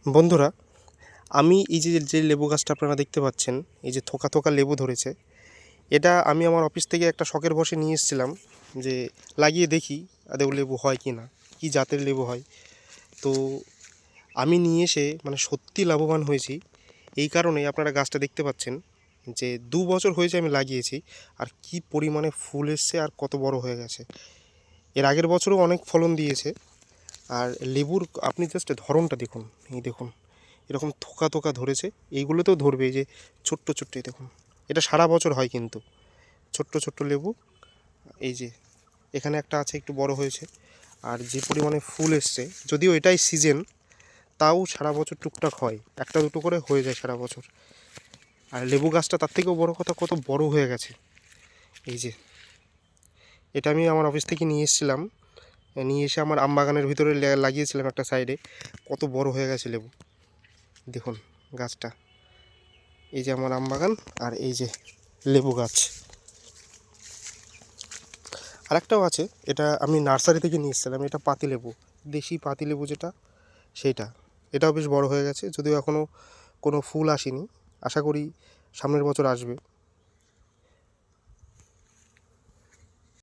বন্ধুরা, আমি এই যে লেবু গাছটা আপনারা দেখতে পাচ্ছেন, এই যে থোকা থোকা লেবু ধরেছে, এটা আমি আমার অফিস থেকে একটা শখের বশে নিয়ে এসেছিলাম যে লাগিয়ে দেখি আদৌ লেবু হয় কি না, কী জাতের লেবু হয়। তো আমি নিয়ে এসে মানে সত্যি লাভবান হয়েছি। এই কারণেই আপনারা গাছটা দেখতে পাচ্ছেন যে 2 বছর হয়েছে আমি লাগিয়েছি, আর কি পরিমাণে ফুল এসছে আর কত বড় হয়ে গেছে। এর আগের বছরও অনেক ফলন দিয়েছে। আর লেবুর আপনি জাস্ট ধরনটা দেখুন, এই দেখুন এরকম থোকা থোকা ধরেছে, এইগুলোতেও ধরবে। এই যে ছোট্ট ছোট্ট, এই দেখুন, এটা সারা বছর হয় কিন্তু ছোট্ট ছোট্ট লেবু। এই যে এখানে একটা আছে, একটু বড় হয়েছে। আর যে পরিমাণে ফুল এসছে, যদিও এটাই সিজন, তাও সারা বছর টুকটাক হয়, একটা দুটো করে হয়ে যায় সারা বছর। আর লেবু গাছটা তার থেকেও বড় কথা, কত বড় হয়ে গেছে। এই যে এটা আমি আমার অফিস থেকে নিয়ে এসেছিলাম, নিয়ে এসে আমার আম বাগানের ভিতরে লাগিয়েছিলাম একটা সাইডে। কত বড় হয়ে গেছে লেবু, দেখুন গাছটা। এই যে আমার আম বাগান, আর এই যে লেবু গাছ। আরেকটাও আছে, এটা আমি নার্সারি থেকে নিয়ে এসেছিলাম, এটা পাতিলেবু, দেশি পাতিলেবু যেটা, সেইটা। এটাও বেশ বড় হয়ে গেছে, যদিও এখনও কোনো ফুল আসেনি, আশা করি সামনের বছর আসবে।